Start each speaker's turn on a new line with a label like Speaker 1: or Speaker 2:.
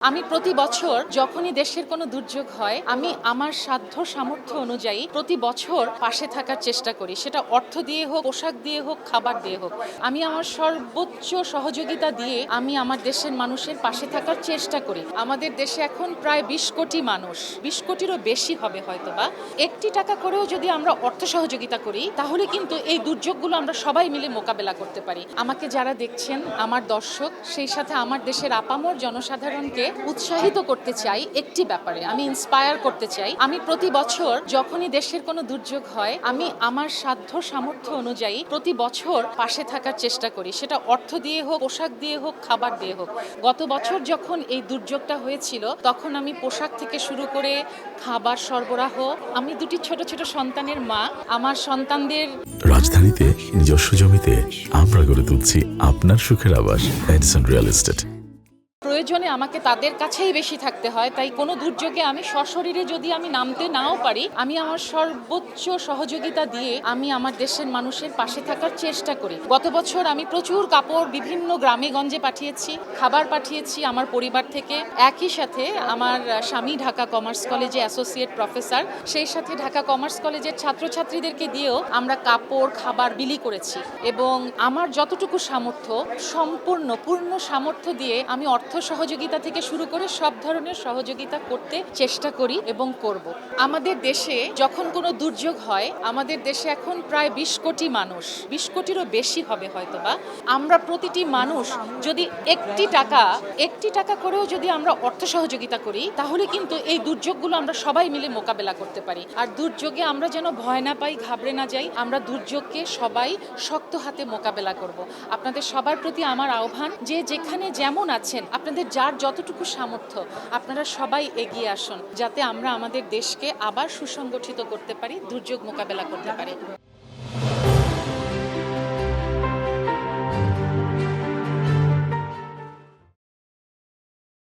Speaker 1: আমি প্রতি বছর যখনই দেশের কোনো দুর্যোগ হয় আমি আমার সাধ্য সামর্থ্য অনুযায়ী প্রতি বছর পাশে থাকার চেষ্টা করি, সেটা অর্থ দিয়ে হোক, পোশাক দিয়ে হোক, খাবার দিয়ে হোক। আমি আমার সর্বোচ্চ সহযোগিতা দিয়ে আমি আমার দেশের মানুষের পাশে থাকার চেষ্টা করি। আমাদের দেশে এখন প্রায় ২০ কোটি মানুষ, ২০ কোটিরও বেশি হবে হয়তোবা। একটি টাকা করেও যদি আমরা অর্থ সহযোগিতা করি তাহলে কিন্তু এই দুর্যোগগুলো আমরা সবাই মিলে মোকাবেলা করতে পারি। আমাকে যারা দেখছেন, আমার দর্শক, সেই সাথে আমার দেশের আপামর জনসাধারণকে উৎসাহিত করতে চাই একটি ব্যাপারে, আমি ইন্সপায়ার করতে চাই। আমি প্রতি বছর যখনই দেশের কোনো দুর্যোগ হয় আমি আমার সাধ্য সামর্থ্য অনুযায়ী প্রতি বছর পাশে থাকার চেষ্টা করি, সেটা অর্থ দিয়ে হোক, পোশাক দিয়ে হোক, খাবার দিয়ে হোক। গত বছর যখন এই দুর্যোগটা হয়েছিল তখন আমি পোশাক থেকে শুরু করে খাবার সরবরাহ, আমি দুটি ছোট ছোট সন্তানের মা, আমার সন্তানদের
Speaker 2: রাজধানীতে নিজস্ব জমিতে আমরা গড়ে তুলছি আপনার সুখের আবাস এডিসন রিয়েল এস্টেট।
Speaker 1: প্রয়োজনে আমাকে তাদের কাছেই বেশি থাকতে হয়, তাই কোনো দুর্যোগে আমি সশরীরে যদি আমি নামতে নাও পারি আমি আমার সর্বোচ্চ সহযোগিতা দিয়ে আমি আমার দেশের মানুষের পাশে থাকার চেষ্টা করি। গত বছর আমি প্রচুর কাপড় বিভিন্ন গ্রামে গঞ্জে পাঠিয়েছি, খাবার পাঠিয়েছি আমার পরিবার থেকে। একই সাথে আমার স্বামী ঢাকা কমার্স কলেজে অ্যাসোসিয়েট প্রফেসর, সেই সাথে ঢাকা কমার্স কলেজের ছাত্রছাত্রীদেরকে দিয়েও আমরা কাপড় খাবার বিলি করেছি। এবং আমার যতটুকু সামর্থ্য, পূর্ণ সামর্থ্য দিয়ে আমি অর্থ সহযোগিতা থেকে শুরু করে সব ধরনের সহযোগিতা করতে চেষ্টা করি এবং করব। আমাদের দেশে যখন কোনো দুর্যোগ হয়, আমাদের দেশে এখন প্রায় ২০ কোটি মানুষ, ২০ কোটিরও বেশি হবে হয়তোবা। আমরা প্রতিটি মানুষ যদি একটি টাকা করেও যদি আমরা অর্থ সহযোগিতা করি তাহলে কিন্তু এই দুর্যোগগুলো আমরা সবাই মিলে মোকাবেলা করতে পারি। আর দুর্যোগে আমরা যেন ভয় না পাই, ঘাবড়ে না যাই, আমরা দুর্যোগকে সবাই শক্ত হাতে মোকাবেলা করব। আপনাদের সবার প্রতি আমার আহ্বান যে যেখানে যেমন আছেন, আপনাদের যার যতটুকু সামর্থ্য আপনারা সবাই এগিয়ে আসুন, যাতে আমরা আমাদের দেশকে আবার সুসংগঠিত করতে পারি, দুর্যোগ মোকাবেলা করতে পারি।